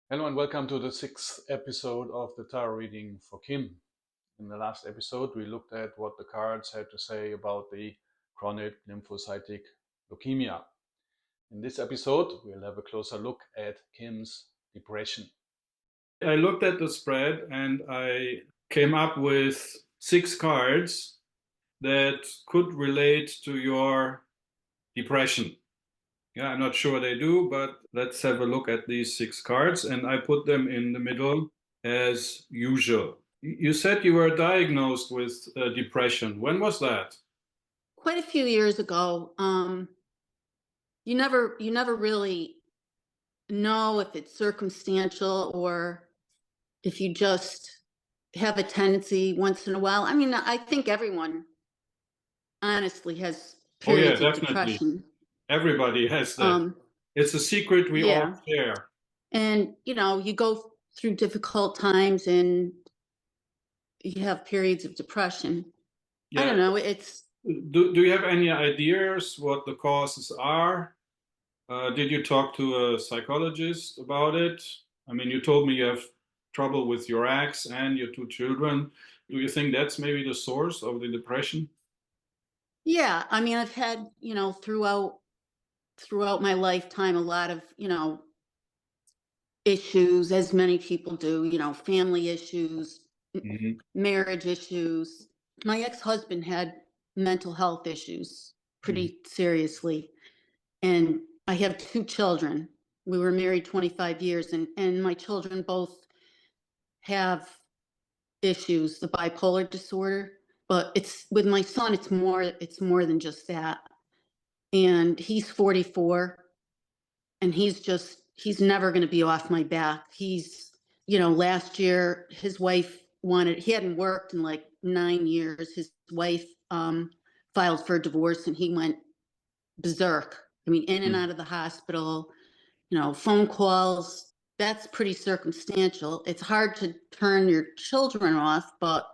Hello and welcome to the sixth episode of the tarot reading for Kim. In the last episode, we looked at what the cards had to say about the chronic lymphocytic leukemia. In this episode, we'll have a closer look at Kim's depression. I looked at the spread and I came up with 6 cards that could relate to your depression. Yeah, I'm not sure they do, but let's have a look at these 6 cards. And I put them in the middle as usual. You said you were diagnosed with depression. When was that? Quite a few years ago. You never really know if it's circumstantial or if you just have a tendency once in a while. I mean, I think everyone honestly has Oh, yeah, periods of definitely. depression. Everybody has that. Um, It's a secret we all yeah, share. and you go through difficult times and you have periods of depression. I Yeah. don't know. It's Do you have any ideas what the causes are? Did you talk to a psychologist about it? I mean, you told me you have trouble with your ex and your 2 children. Do you think that's maybe the source of the depression? yeah. I mean, I've had throughout my lifetime a lot of issues, as many people do, family issues, Hmm. marriage issues. My ex-husband had mental health issues Hmm. pretty seriously. And I have 2 children. We were married 25 years, and my children both have issues, the bipolar disorder. But it's with my son, it's more than just that. And he's 44, and he's never going to be off my back. Last year his wife he hadn't worked in like 9 years. His wife filed for a divorce and he went berserk. I mean, in and out of the hospital, phone calls. That's pretty circumstantial. It's hard to turn your children off, but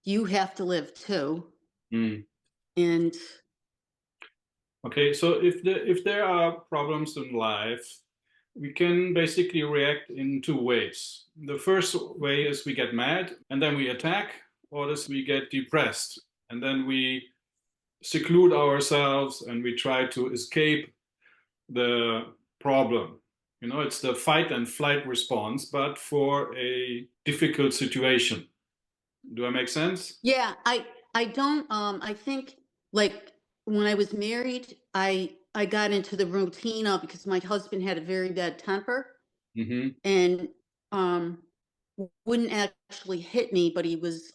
you have to live too. Mm. And Okay, so if there are problems in life, we can basically react in 2 ways. The first way is we get mad and then we attack, or is we get depressed and then we seclude ourselves and we try to escape the problem. It's the fight and flight response, but for a difficult situation. Do I make sense? yeah, I don't I think, like, when I was married, I got into the routine of, because my husband had a very bad temper Mm-hmm. and um wouldn't actually hit me, but he was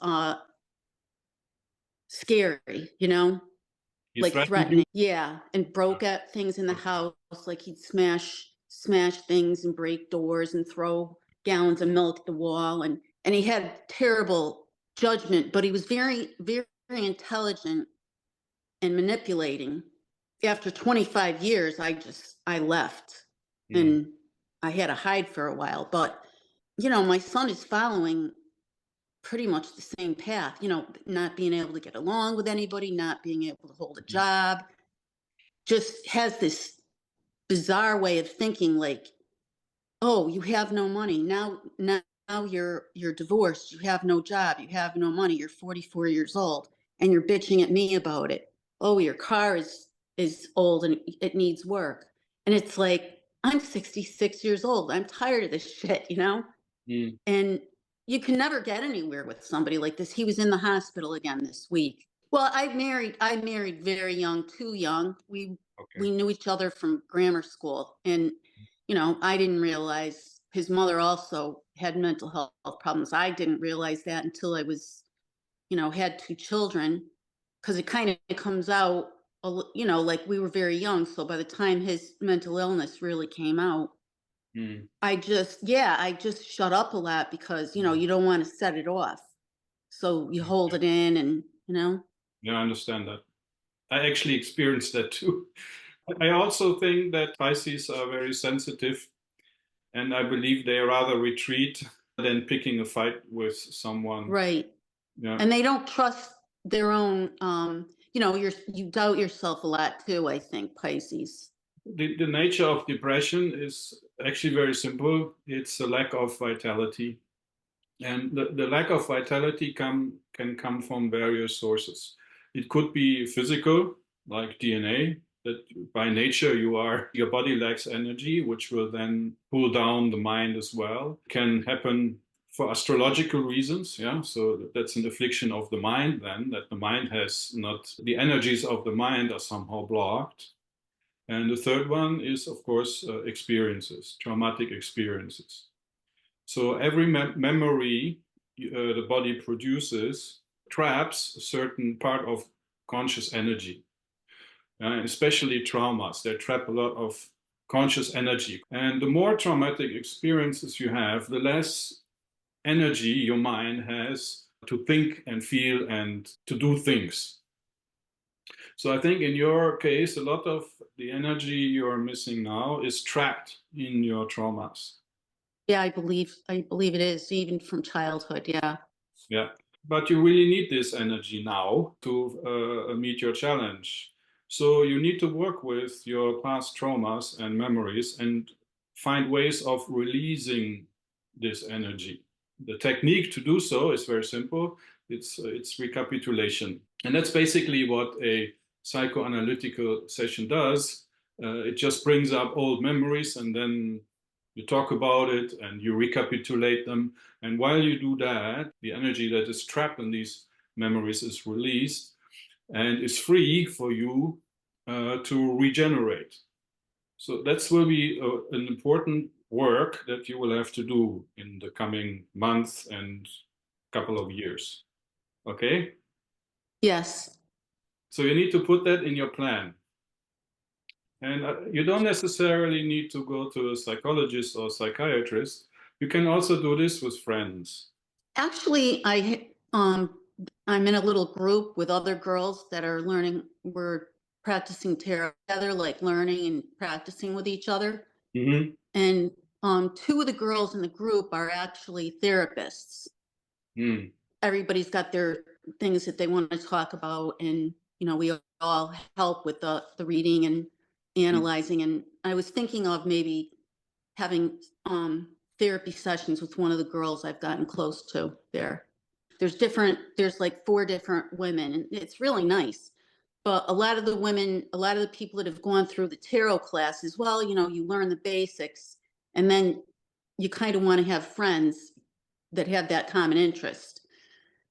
scary, He like threatened you? threatening. Yeah, and broke at things in the house, like he'd smash things and break doors and throw gallons of milk at the wall, and he had terrible judgment, but he was very very intelligent and manipulating. After 25 years, I left, Mm. and I had to hide for a while. But my son is following pretty much the same path, not being able to get along with anybody, not being able to hold a job, just has this bizarre way of thinking, like, oh, you have no money now, you're divorced, you have no job, you have no money, you're 44 years old, and you're bitching at me about it. Oh, your car is old and it needs work. And it's like, I'm 66 years old, I'm tired of this shit. Mm. And you can never get anywhere with somebody like this. He was in the hospital again this week. Well, I married very young, too young. We Okay. we knew each other from grammar school, and I didn't realize his mother also had mental health problems. I didn't realize that until I was, had 2 children, because it kind of comes out, like we were very young. So by the time his mental illness really came out, Mm. I just shut up a lot, because you don't want to set it off. So you hold Okay. it in, and Yeah, I understand that. I actually experienced that too. I also think that Pisces are very sensitive, and I believe they rather retreat than picking a fight with someone. right. Yeah. And they don't trust their own, you doubt yourself a lot too, I think, Pisces. The nature of depression is actually very simple. It's a lack of vitality. And the lack of vitality can come from various sources. It could be physical, like DNA, that by nature your body lacks energy, which will then pull down the mind as well. Can happen for astrological reasons, yeah. So that's an affliction of the mind then, that the mind has not, the energies of the mind are somehow blocked. And the third one is, of course, experiences, traumatic experiences. So every memory the body produces traps a certain part of conscious energy, especially traumas. They trap a lot of conscious energy. And the more traumatic experiences you have, the less energy your mind has to think and feel and to do things. So I think in your case, a lot of the energy you're missing now is trapped in your traumas. Yeah, I believe it is, even from childhood. Yeah. Yeah, but you really need this energy now to meet your challenge. So you need to work with your past traumas and memories and find ways of releasing this energy. The technique to do so is very simple. It's recapitulation, and that's basically what a psychoanalytical session does. It just brings up old memories, and then you talk about it and you recapitulate them. And while you do that, the energy that is trapped in these memories is released and is free for you to regenerate. So that will be an important work that you will have to do in the coming months and couple of years. Okay? Yes. So you need to put that in your plan. And you don't necessarily need to go to a psychologist or psychiatrist. You can also do this with friends. Actually, I'm in a little group with other girls that are learning. We're practicing tarot together, like learning and practicing with each other. Mm-hmm. And two of the girls in the group are actually therapists. Mm. Everybody's got their things that they want to talk about, and we all help with the reading and analyzing. And I was thinking of maybe having therapy sessions with one of the girls I've gotten close to there. There's like 4 different women, and it's really nice. But a lot of the people that have gone through the tarot classes, well, you learn the basics, and then you kind of want to have friends that have that common interest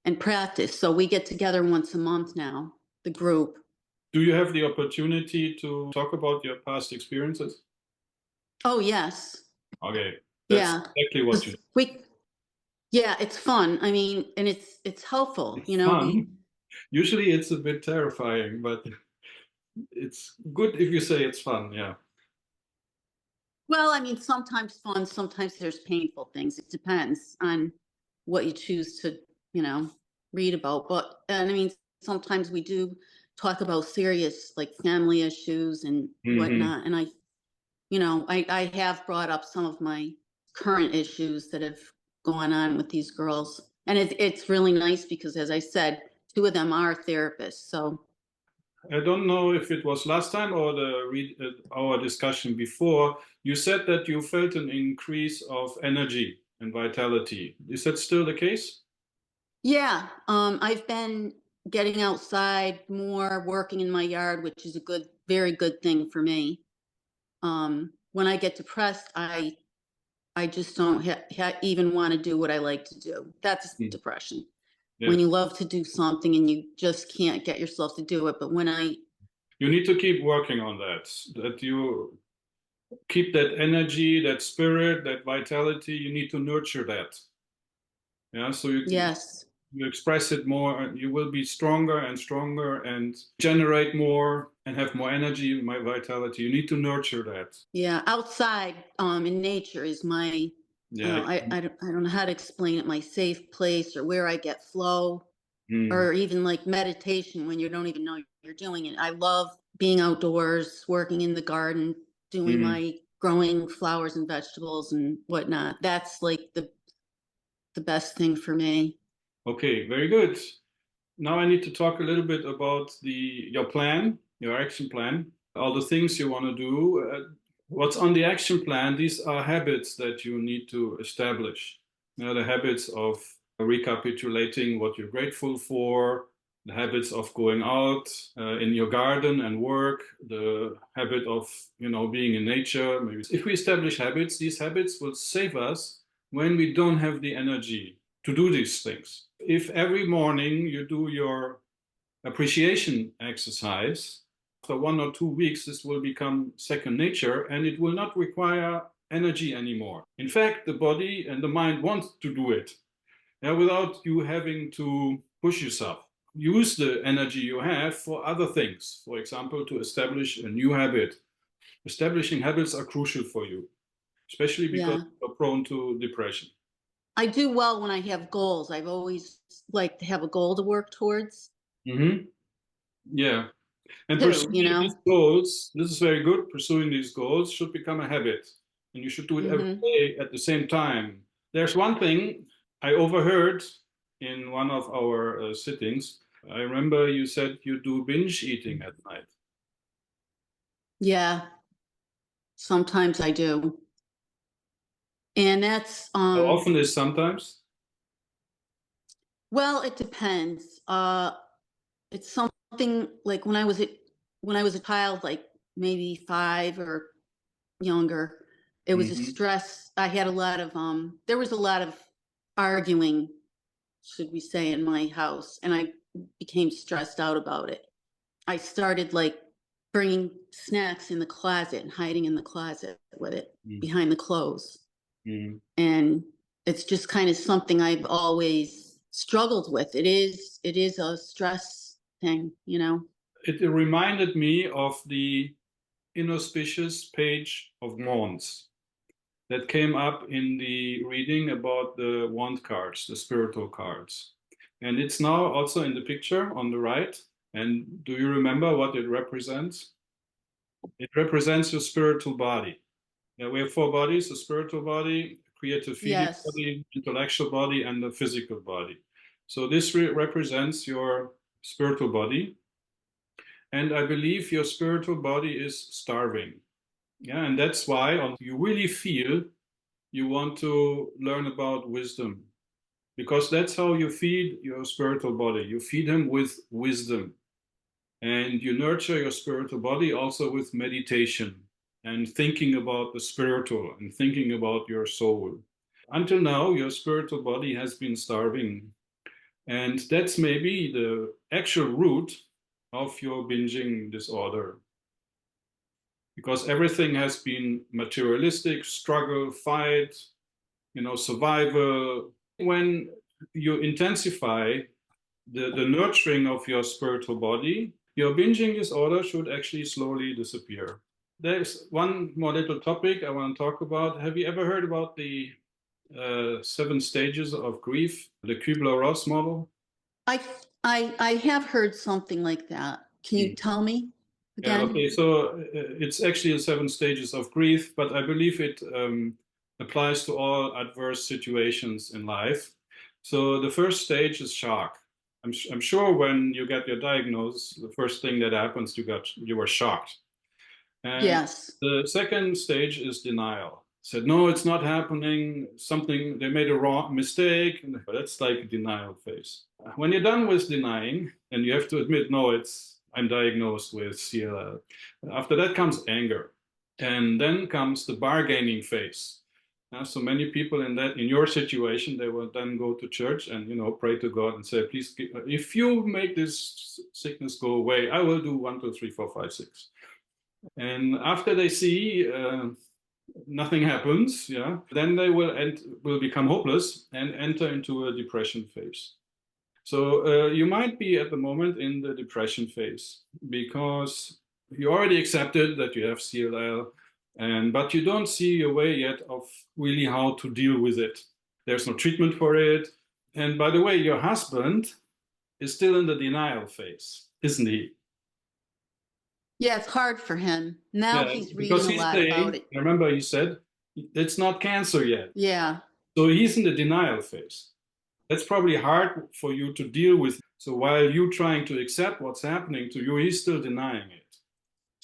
and practice. So we get together once a month now, the group. Do you have the opportunity to talk about your past experiences? Oh, yes. Okay. That's Yeah. exactly what you Yeah, it's fun. I mean, and it's helpful, It's fun. Usually it's a bit terrifying, but it's good if you say it's fun, yeah. Well, I mean, sometimes fun, sometimes there's painful things. It depends on what you choose to, read about. But, and I mean, sometimes we do talk about serious, like family issues and whatnot. And I have brought up some of my current issues that have gone on with these girls. And it's really nice because, as I said, 2 of them are therapists. So I don't know if it was last time or our discussion before. You said that you felt an increase of energy and vitality. Is that still the case? yeah, I've been getting outside more, working in my yard, which is a very good thing for me. When I get depressed, I just don't even want to do what I like to do. That's depression. Yes. When you love to do something and you just can't get yourself to do it. But you need to keep working on that you keep that energy, that spirit, that vitality. You need to nurture that. Yeah. So yes. You express it more, and you will be stronger and stronger and generate more and have more energy, more vitality. You need to nurture that. Yeah, outside in nature is my I don't know how to explain it, my safe place, or where I get flow, or even like meditation when you don't even know you're doing it. I love being outdoors, working in the garden, doing my growing flowers and vegetables and whatnot. That's like the best thing for me. Okay, very good. Now I need to talk a little bit about your plan, your action plan, all the things you want to do. what's on the action plan, these are habits that you need to establish. The habits of recapitulating what you're grateful for, the habits of going out in your garden and work, the habit of being in nature. Maybe if we establish habits, these habits will save us when we don't have the energy to do these things. If every morning you do your appreciation exercise, after 1 or 2 weeks, this will become second nature and it will not require energy anymore. In fact, the body and the mind want to do it without you having to push yourself. Use the energy you have for other things. For example, to establish a new habit. Establishing habits are crucial for you, especially because you're prone to depression. I do well when I have goals. I've always liked to have a goal to work towards. Mm-hmm. Yeah. And Too, pursuing these goals, this is very good. Pursuing these goals should become a habit. And you should do it every day at the same time. There's one thing I overheard in one of our sittings. I remember you said you do binge eating at night. Yeah, sometimes I do. And that's How often is sometimes? Well, it depends. It's something like when I was a child, like maybe 5 or younger, it was a stress. I had a lot of there was a lot of arguing, should we say, in my house, and I became stressed out about it. I started like bringing snacks in the closet and hiding in the closet with it behind the clothes. And it's just kind of something I've always struggled with. It is a stress thing, It reminded me of the inauspicious page of Wands that came up in the reading about the wand cards, the spiritual cards. And it's now also in the picture on the right. And do you remember what it represents? It represents your spiritual body. Yeah, we have 4 bodies: the spiritual body, creative feeling body, intellectual body, and the physical body. So this represents your spiritual body. And I believe your spiritual body is starving. Yeah, and that's why you really feel you want to learn about wisdom, because that's how you feed your spiritual body. You feed him with wisdom, and you nurture your spiritual body also with meditation and thinking about the spiritual and thinking about your soul. Until now, your spiritual body has been starving, and that's maybe the actual root of your binging disorder. Because everything has been materialistic, struggle, fight, survival. When you intensify the nurturing of your spiritual body, your binging disorder should actually slowly disappear. There's one more little topic I want to talk about. Have you ever heard about the 7 stages of grief, the Kübler-Ross model? I have heard something like that. Can you tell me again? Yeah, okay, so it's actually the 7 stages of grief, but I believe it applies to all adverse situations in life. So the first stage is shock. I'm sure when you get your diagnosis, the first thing that happens, you were shocked. And yes. The second stage is denial. Said, no, it's not happening. They made a wrong mistake. That's like a denial phase. When you're done with denying, and you have to admit, no, I'm diagnosed with CLL. After that comes anger. And then comes the bargaining phase. So many people in your situation, they will then go to church and pray to God and say, please, if you make this sickness go away, I will do 1, 2, 3, 4, 5, 6. And after they see nothing happens, then they will become hopeless and enter into a depression phase. So you might be at the moment in the depression phase because you already accepted that you have CLL, but you don't see a way yet of really how to deal with it. There's no treatment for it. And by the way, your husband is still in the denial phase, isn't he? Yeah, it's hard for him. Now he's reading a lot about it. Remember, he said, it's not cancer yet. Yeah. So he's in the denial phase. That's probably hard for you to deal with. So while you're trying to accept what's happening to you, he's still denying it.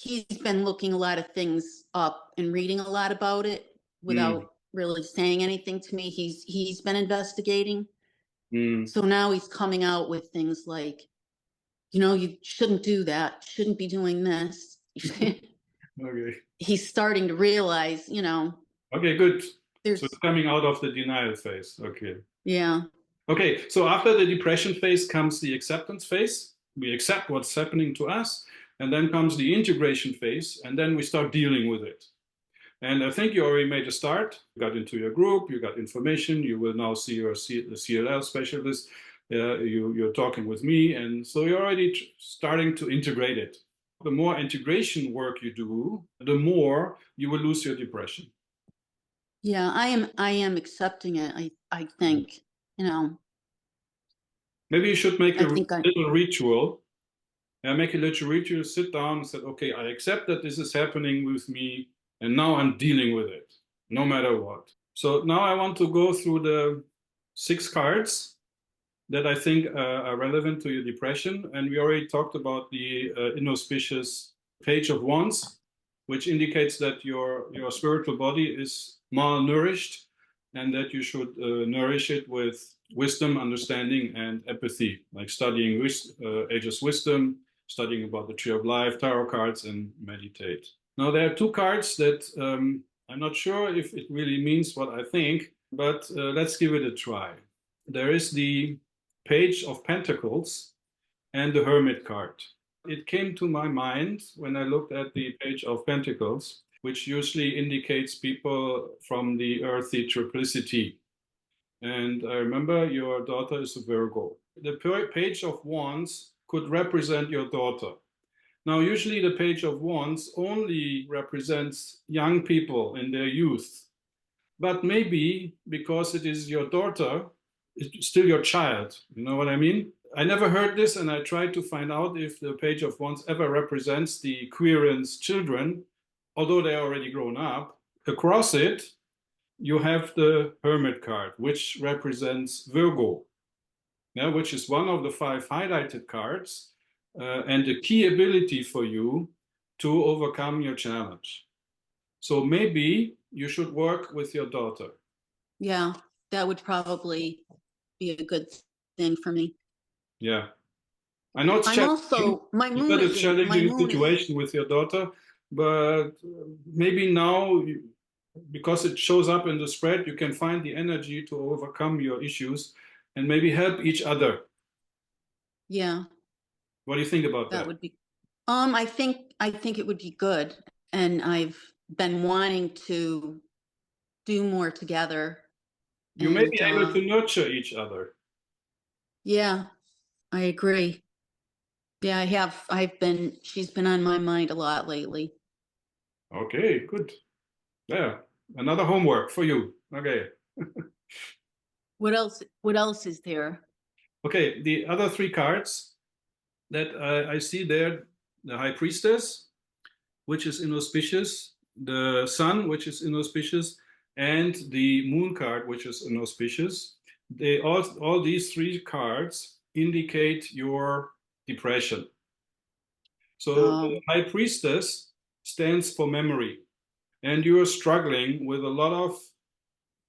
he's been looking a lot of things up and reading a lot about it without really saying anything to me. He's been investigating. So now he's coming out with things like, you shouldn't do that, shouldn't be doing this. Okay. He's starting to realize, Okay, good. there's, So it's coming out of the denial phase. Okay. yeah, Okay, so after the depression phase comes the acceptance phase. We accept what's happening to us, and then comes the integration phase, and then we start dealing with it. And I think you already made a start. You got into your group, you got information, you will now see the CLL specialist, you're talking with me, and so you're already starting to integrate it. The more integration work you do, the more you will lose your depression. yeah, I am accepting it. I think, Maybe you should make I a think little ritual. Make a little ritual, sit down and say, okay, I accept that this is happening with me, and now I'm dealing with it, no matter what. So now I want to go through the 6 cards that I think are relevant to your depression. And we already talked about the inauspicious Page of Wands, which indicates that your spiritual body is malnourished and that you should nourish it with wisdom, understanding, and empathy, like studying Ageless Wisdom, studying about the Tree of Life, tarot cards, and meditate. Now, there are 2 cards that I'm not sure if it really means what I think, but let's give it a try. There is the Page of Pentacles and the Hermit card. It came to my mind when I looked at the Page of Pentacles, which usually indicates people from the earthy triplicity. And I remember your daughter is a Virgo. The Page of Wands could represent your daughter. Now, usually the Page of Wands only represents young people in their youth. But maybe because it is your daughter, it's still your child. You know what I mean? I never heard this, and I tried to find out if the Page of Wands ever represents the Quirins' children, although they're already grown up. Across it, you have the Hermit card, which represents Virgo, which is one of the 5 highlighted cards, and a key ability for you to overcome your challenge. So maybe you should work with your daughter. yeah, that would probably be a good thing for me. Yeah. I know it's I'm challenging. also, my You've moon got a is, challenging situation with your daughter, but maybe now, because it shows up in the spread, you can find the energy to overcome your issues and maybe help each other. yeah, What do you think about that that? would be, I think it would be good. And I've been wanting to do more together. You may And, be able to nurture each other. yeah, I agree. Yeah, she's been on my mind a lot lately. Okay, good. Yeah, another homework for you. Okay. What else is there? Okay, the other 3 cards that I see there, the High Priestess, which is inauspicious, the Sun, which is inauspicious, and the Moon card, which is inauspicious. All these 3 cards indicate your depression. So the High Priestess stands for memory, and you are struggling with a lot of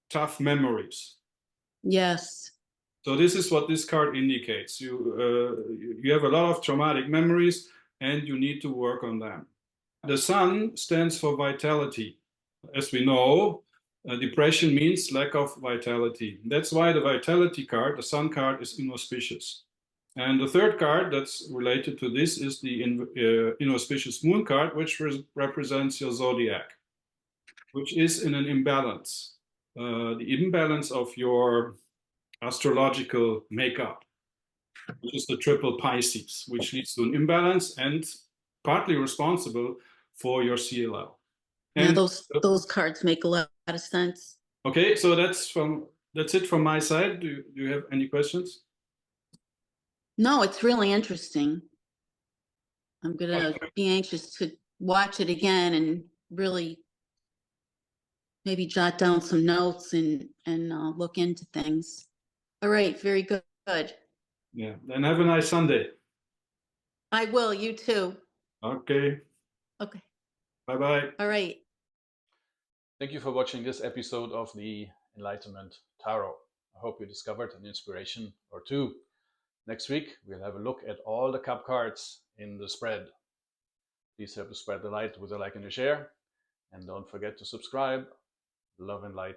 tough memories. Yes. So this is what this card indicates. You have a lot of traumatic memories, and you need to work on them. The Sun stands for vitality. As we know, depression means lack of vitality. That's why the vitality card, the Sun card, is inauspicious. And the 3rd card that's related to this is the inauspicious Moon card, which represents your zodiac, which is in an imbalance. The imbalance of your astrological makeup, which is the triple Pisces, which leads to an imbalance and partly responsible for your CLL. And yeah, those cards make a lot of sense. Okay, so that's it from my side. Do you have any questions? No, it's really interesting. I'm gonna be anxious to watch it again and really maybe jot down some notes and look into things. All right, very good. Yeah, then have a nice Sunday. I will, you too. Okay. Okay. Bye-bye. All right. Thank you for watching this episode of the Enlightenment Tarot. I hope you discovered an inspiration or two. Next week, we'll have a look at all the cup cards in the spread. Please help to spread the light with a like and a share. And don't forget to subscribe. Love and light.